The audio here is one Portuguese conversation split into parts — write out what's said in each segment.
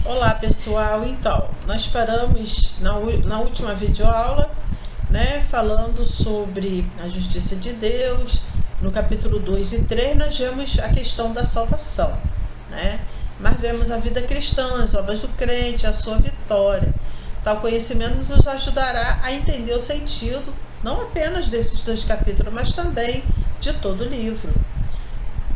Olá pessoal, então, nós paramos na última videoaula, falando sobre a justiça de Deus. No capítulo 2 e 3 nós vemos a questão da salvação, mas vemos a vida cristã, as obras do crente, a sua vitória. Tal conhecimento nos ajudará a entender o sentido, não apenas desses 2 capítulos, mas também de todo o livro.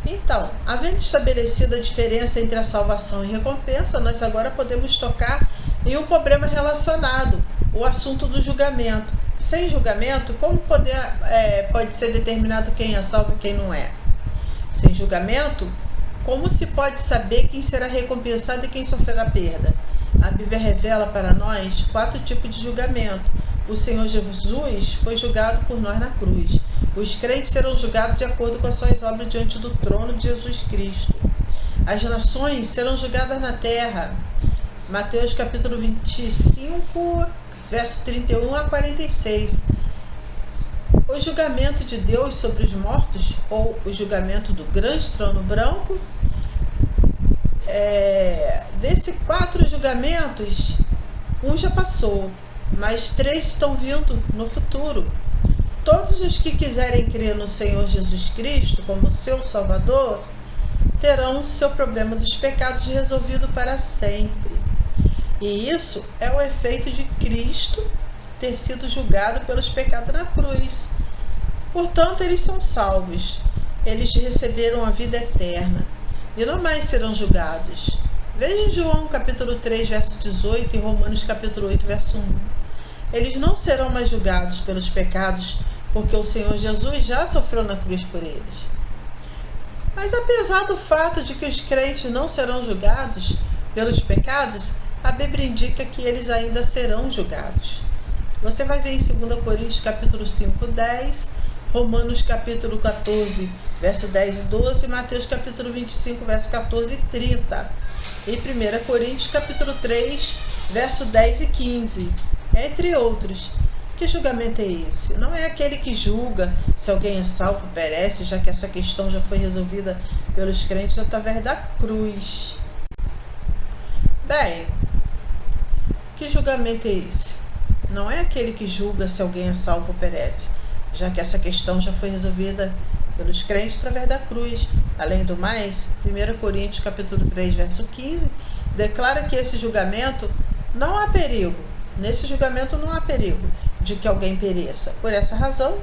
Então, havendo estabelecido a diferença entre a salvação e recompensa, nós agora podemos tocar em um problema relacionado, o assunto do julgamento. Sem julgamento, como pode ser determinado quem é salvo e quem não é? Sem julgamento, como se pode saber quem será recompensado e quem sofrerá perda? A Bíblia revela para nós 4 tipos de julgamento. O Senhor Jesus foi julgado por nós na cruz. Os crentes serão julgados de acordo com as suas obras diante do trono de Jesus Cristo. As nações serão julgadas na terra. Mateus capítulo 25, verso 31 a 46. O julgamento de Deus sobre os mortos, ou o julgamento do grande trono branco. Desses 4 julgamentos, um já passou, mas 3 estão vindo no futuro. Todos os que quiserem crer no Senhor Jesus Cristo como seu Salvador terão seu problema dos pecados resolvido para sempre. E isso é o efeito de Cristo ter sido julgado pelos pecados na cruz. Portanto, eles são salvos. Eles receberam a vida eterna e não mais serão julgados. Veja em João capítulo 3, verso 18 e Romanos capítulo 8, verso 1. Eles não serão mais julgados pelos pecados, porque o Senhor Jesus já sofreu na cruz por eles. Mas apesar do fato de que os crentes não serão julgados pelos pecados, a Bíblia indica que eles ainda serão julgados. Você vai ver em 2 Coríntios capítulo 5, 10, Romanos capítulo 14, verso 10 e 12, Mateus capítulo 25, verso 14 e 30, e 1 Coríntios capítulo 3, verso 10 e 15, entre outros. Que julgamento é esse? Não é aquele que julga se alguém é salvo ou perece, já que essa questão já foi resolvida pelos crentes através da cruz. Bem, que julgamento é esse? Não é aquele que julga se alguém é salvo ou perece, já que essa questão já foi resolvida pelos crentes através da cruz. Além do mais, 1 Coríntios capítulo 3, verso 15, declara que esse julgamento não há perigo. Nesse julgamento não há perigo de que alguém pereça. Por essa razão,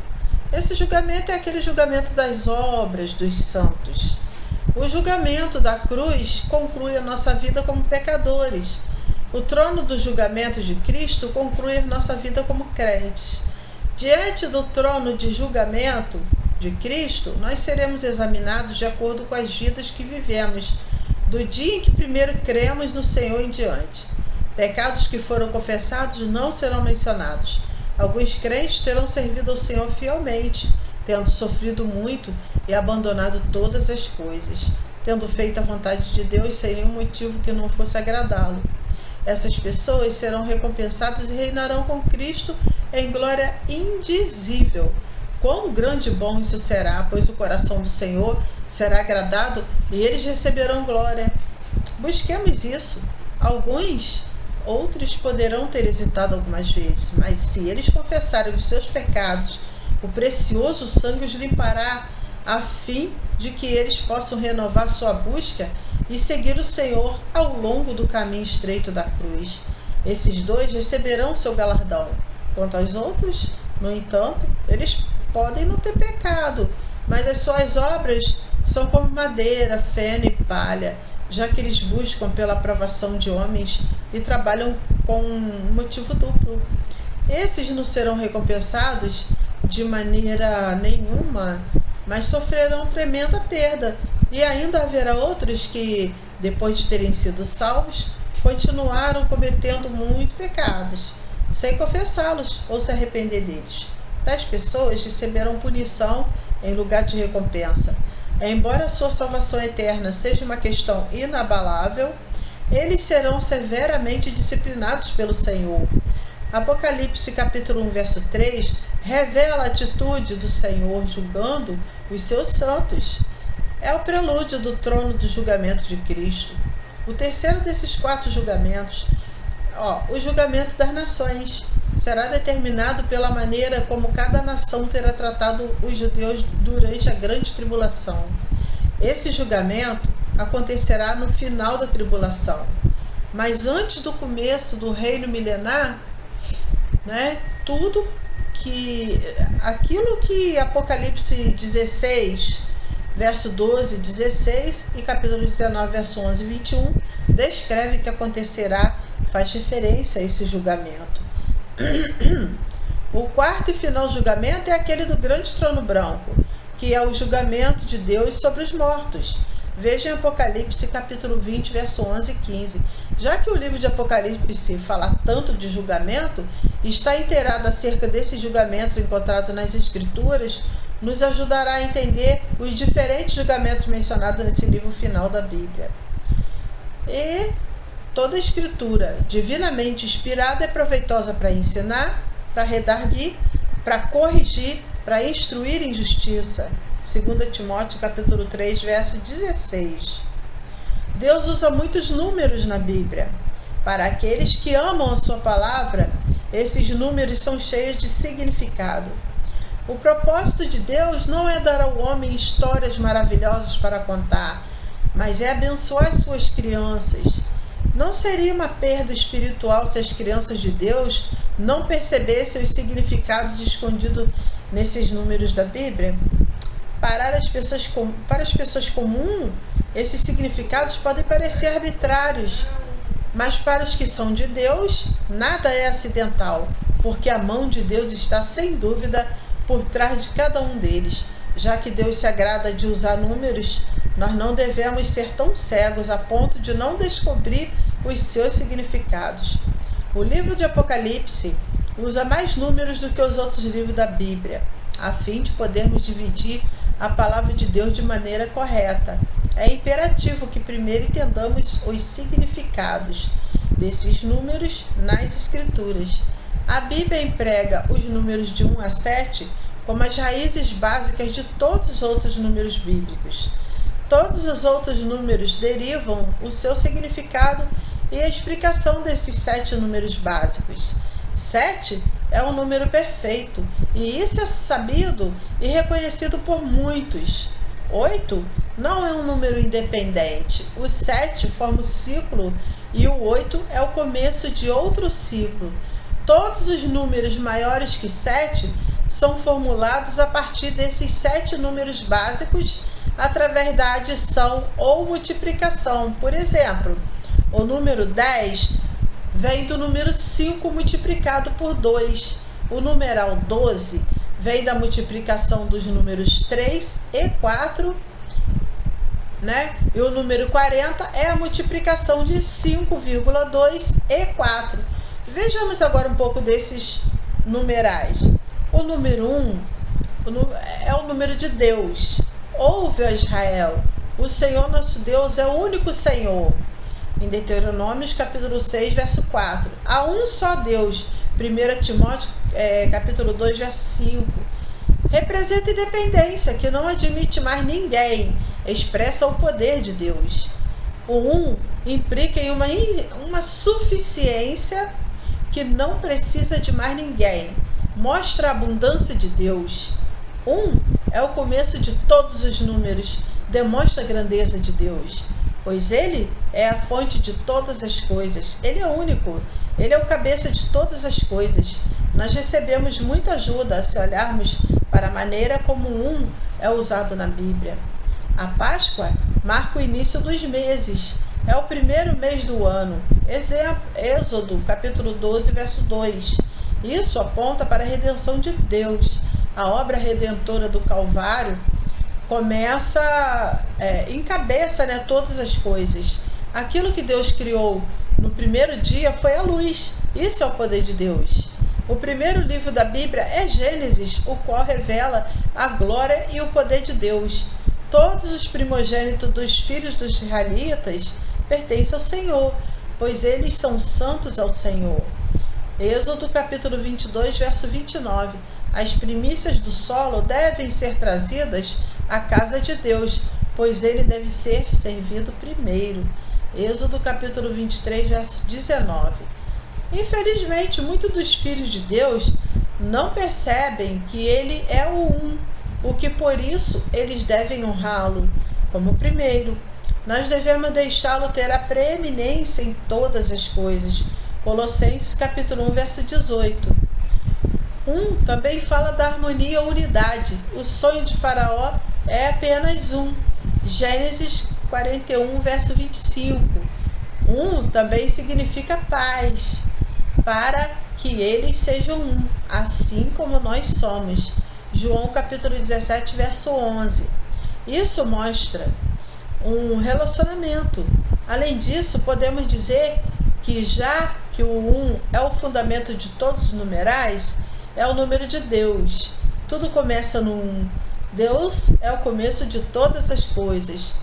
esse julgamento é aquele julgamento das obras dos santos. O julgamento da cruz conclui a nossa vida como pecadores. O trono do julgamento de Cristo conclui a nossa vida como crentes. Diante do trono de julgamento de Cristo, nós seremos examinados de acordo com as vidas que vivemos, do dia em que primeiro cremos no Senhor em diante. Pecados que foram confessados não serão mencionados. Alguns crentes terão servido ao Senhor fielmente, tendo sofrido muito e abandonado todas as coisas, tendo feito a vontade de Deus sem nenhum motivo que não fosse agradá-lo. Essas pessoas serão recompensadas e reinarão com Cristo em glória indizível. Quão grande e bom isso será, pois o coração do Senhor será agradado e eles receberão glória. Busquemos isso. Outros poderão ter hesitado algumas vezes, mas se eles confessarem os seus pecados, o precioso sangue os limpará, a fim de que eles possam renovar sua busca e seguir o Senhor ao longo do caminho estreito da cruz. Esses 2 receberão seu galardão. Quanto aos outros, no entanto, eles podem não ter pecado, mas as suas obras são como madeira, feno e palha, já que eles buscam pela aprovação de homens e trabalham com um motivo duplo. Esses não serão recompensados de maneira nenhuma, mas sofrerão tremenda perda. E ainda haverá outros que, depois de terem sido salvos, continuaram cometendo muitos pecados, sem confessá-los ou se arrepender deles. Tais pessoas receberão punição em lugar de recompensa. Embora a sua salvação eterna seja uma questão inabalável, eles serão severamente disciplinados pelo Senhor. Apocalipse capítulo 1, verso 3, revela a atitude do Senhor julgando os seus santos. É o prelúdio do trono do julgamento de Cristo. O terceiro desses 4 julgamentos, o julgamento das nações, será determinado pela maneira como cada nação terá tratado os judeus durante a grande tribulação. Esse julgamento acontecerá no final da tribulação, mas antes do começo do reino milenar, né, aquilo que Apocalipse 16, verso 12, 16 e capítulo 19, verso 11 e 21, descreve que acontecerá, faz referência a esse julgamento. O quarto e final julgamento é aquele do grande trono branco, que é o julgamento de Deus sobre os mortos. Veja em Apocalipse capítulo 20, verso 11 e 15. Já que o livro de Apocalipse fala tanto de julgamento, está inteirado acerca desses julgamentos encontrados nas Escrituras, nos ajudará a entender os diferentes julgamentos mencionados nesse livro final da Bíblia. E toda a Escritura divinamente inspirada é proveitosa para ensinar, para redarguir, para corrigir, para instruir em justiça. 2 Timóteo capítulo 3, verso 16. Deus usa muitos números na Bíblia. Para aqueles que amam a sua palavra, esses números são cheios de significado. O propósito de Deus não é dar ao homem histórias maravilhosas para contar, mas é abençoar suas crianças. Não seria uma perda espiritual se as crianças de Deus não percebessem os significados escondidos nesses números da Bíblia? Para as pessoas comuns, esses significados podem parecer arbitrários, mas para os que são de Deus, nada é acidental, porque a mão de Deus está sem dúvida por trás de cada um deles. Já que Deus se agrada de usar números, nós não devemos ser tão cegos a ponto de não descobrir os seus significados. O livro de Apocalipse usa mais números do que os outros livros da Bíblia, a fim de podermos dividir a palavra de Deus de maneira correta. É imperativo que primeiro entendamos os significados desses números nas Escrituras. A Bíblia emprega os números de 1 a 7 como as raízes básicas de todos os outros números bíblicos. Todos os outros números derivam o seu significado e a explicação desses 7 números básicos. 7 é um número perfeito, e isso é sabido e reconhecido por muitos. 8 não é um número independente. O 7 forma o ciclo e o 8 é o começo de outro ciclo. Todos os números maiores que 7 são formulados a partir desses 7 números básicos através da adição ou multiplicação. Por exemplo, o número 10 vem do número 5 multiplicado por 2. O numeral 12 vem da multiplicação dos números 3 e 4, né? E o número 40 é a multiplicação de 5,2 e 4. Vejamos agora um pouco desses numerais. O número 1 é o número de Deus. Ouve, ó Israel, o Senhor nosso Deus é o único Senhor. Em Deuteronômio, capítulo 6, verso 4. Há um só Deus. 1 Timóteo, capítulo 2, verso 5. Representa independência, que não admite mais ninguém. Expressa o poder de Deus. O 1 implica em uma suficiência que não precisa de mais ninguém. Mostra a abundância de Deus. 1 é o começo de todos os números. Demonstra a grandeza de Deus, pois Ele é a fonte de todas as coisas. Ele é único. Ele é o cabeça de todas as coisas. Nós recebemos muita ajuda se olharmos para a maneira como o 1 é usado na Bíblia. A Páscoa marca o início dos meses. É o primeiro mês do ano. Exemplo, Êxodo, capítulo 12, verso 2. Isso aponta para a redenção de Deus. A obra redentora do Calvário encabeça, todas as coisas. Aquilo que Deus criou no primeiro dia foi a luz. Isso é o poder de Deus. O primeiro livro da Bíblia é Gênesis, o qual revela a glória e o poder de Deus. Todos os primogênitos dos filhos dos israelitas pertencem ao Senhor, pois eles são santos ao Senhor. Êxodo capítulo 22, verso 29. As primícias do solo devem ser trazidas à casa de Deus, pois ele deve ser servido primeiro. Êxodo capítulo 23, verso 19. Infelizmente, muitos dos filhos de Deus não percebem que ele é o um, o que por isso eles devem honrá-lo como primeiro. Nós devemos deixá-lo ter a preeminência em todas as coisas. Colossenses capítulo 1, verso 18. Também fala da harmonia ou unidade. O sonho de Faraó é apenas um. Gênesis 41, verso 25. Também significa paz, para que eles sejam um, assim como nós somos. João capítulo 17, verso 11. Isso mostra um relacionamento. Além disso, podemos dizer que já que o é o fundamento de todos os numerais, é o número de Deus. Tudo começa no 1. Deus é o começo de todas as coisas.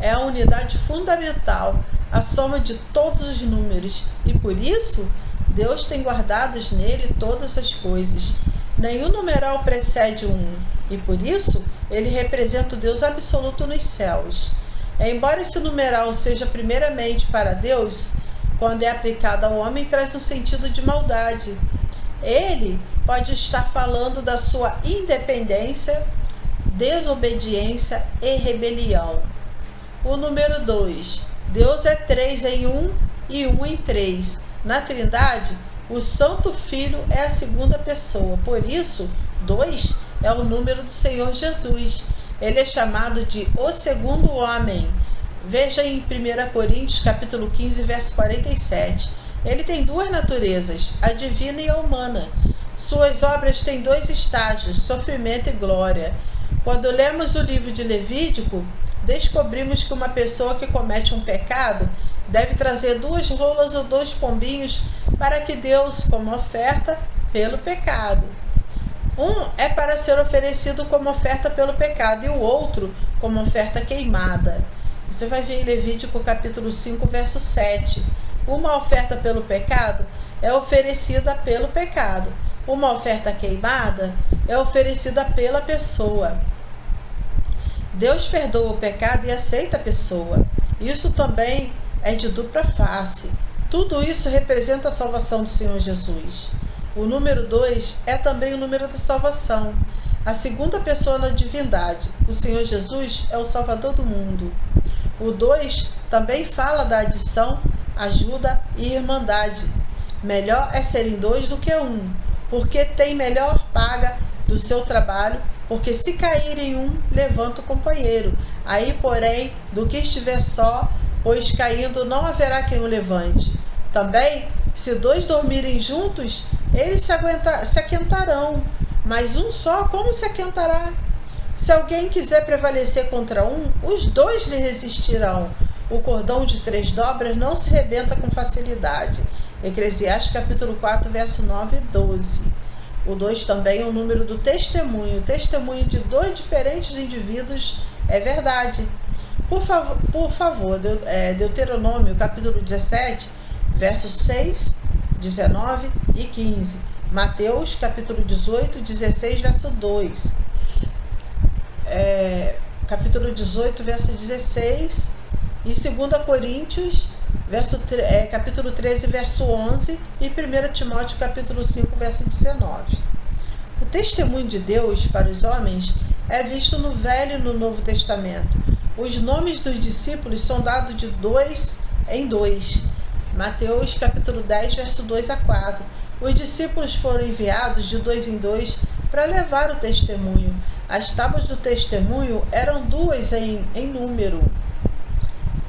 É a unidade fundamental, a soma de todos os números. E por isso, Deus tem guardadas nele todas as coisas. Nenhum numeral precede o 1. E por isso, ele representa o Deus absoluto nos céus. Embora esse numeral seja primeiramente para Deus, quando é aplicado ao homem, traz um sentido de maldade. Ele pode estar falando da sua independência, desobediência e rebelião. O número 2. Deus é 3 em 1 e 1 em 3. Na Trindade, o Santo Filho é a segunda pessoa. Por isso, 2 é o número do Senhor Jesus. Ele é chamado de o segundo homem. Veja em 1 Coríntios capítulo 15, verso 47. Ele tem duas naturezas, a divina e a humana. Suas obras têm dois estágios, sofrimento e glória. Quando lemos o livro de Levítico, descobrimos que uma pessoa que comete um pecado deve trazer 2 rolas ou 2 pombinhos para que Deus, como oferta pelo pecado. É para ser oferecido como oferta pelo pecado e o outro como oferta queimada. Você vai ver em Levítico capítulo 5, verso 7. Uma oferta pelo pecado é oferecida pelo pecado. Uma oferta queimada é oferecida pela pessoa. Deus perdoa o pecado e aceita a pessoa. Isso também é de dupla face. Tudo isso representa a salvação do Senhor Jesus. O número 2 é também o número da salvação. A segunda pessoa na divindade. O Senhor Jesus é o Salvador do mundo. O 2 também fala da adição, ajuda e irmandade. Melhor é serem 2 do que 1, porque tem melhor paga do seu trabalho, porque se cair em um, levanta o companheiro. Aí, porém, do que estiver só, pois caindo não haverá quem o levante. Também, se 2 dormirem juntos, eles se aquentarão, mas um só como se aquentará? Se alguém quiser prevalecer contra um, os 2 lhe resistirão. O cordão de 3 dobras não se rebenta com facilidade. Eclesiastes capítulo 4, verso 9 e 12. O 2 também é o número do testemunho. O testemunho de 2 diferentes indivíduos é verdade. Por favor, Deuteronômio capítulo 17, versos 6, 19 e 15. Mateus capítulo 18, 16, verso 2. Capítulo 18, verso 16. E 2 Coríntios, capítulo 13, verso 11. E 1 Timóteo capítulo 5, verso 19. O testemunho de Deus para os homens é visto no Velho e no Novo Testamento. Os nomes dos discípulos são dados de 2 em 2. Mateus capítulo 10, verso 2 a 4. Os discípulos foram enviados de 2 em 2 para levar o testemunho. As tábuas do testemunho eram 2 em número.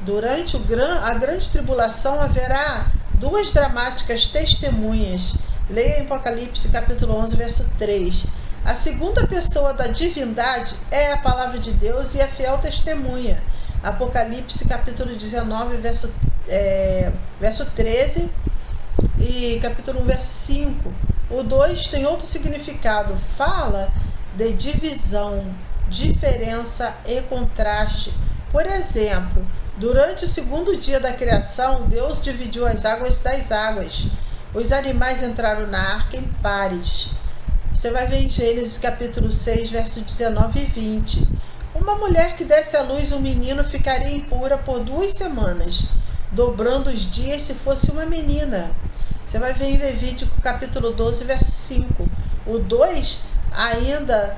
Durante a grande tribulação haverá 2 dramáticas testemunhas. Leia em Apocalipse capítulo 11, verso 3. A segunda pessoa da divindade é a palavra de Deus e a fiel testemunha. Apocalipse capítulo 19, verso 13 e capítulo 1, verso 5. O 2 tem outro significado. Fala de divisão, diferença e contraste. Por exemplo, durante o 2º dia da criação, Deus dividiu as águas das águas. Os animais entraram na arca em pares. Você vai ver em Gênesis capítulo 6, verso 19 e 20. Uma mulher que desse à luz um menino ficaria impura por 2 semanas, dobrando os dias se fosse uma menina. Você vai ver em Levítico capítulo 12, verso 5. O 2 ainda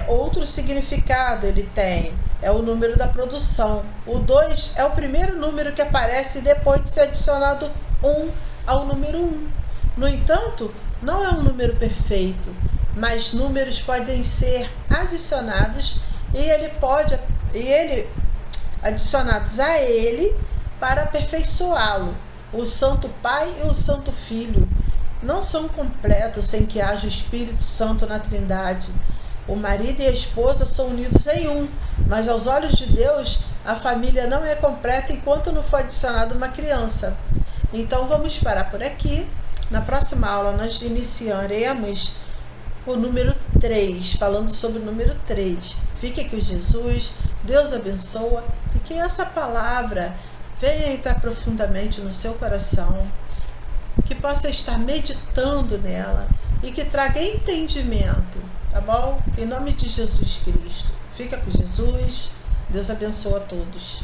outro significado ele tem. É o número da produção. O 2 é o primeiro número que aparece depois de ser adicionado 1 ao número 1. No entanto, não é um número perfeito, mas números podem ser adicionados adicionados a ele para aperfeiçoá-lo. O Santo Pai e o Santo Filho não são completos sem que haja o Espírito Santo na Trindade. O marido e a esposa são unidos em um, mas aos olhos de Deus, a família não é completa enquanto não for adicionada uma criança. Então vamos parar por aqui. Na próxima aula nós iniciaremos o número 3, falando sobre o número 3. Fique com Jesus, Deus abençoa e que essa palavra venha entrar profundamente no seu coração, que possa estar meditando nela e que traga entendimento, tá bom? Em nome de Jesus Cristo. Fica com Jesus, Deus abençoa a todos.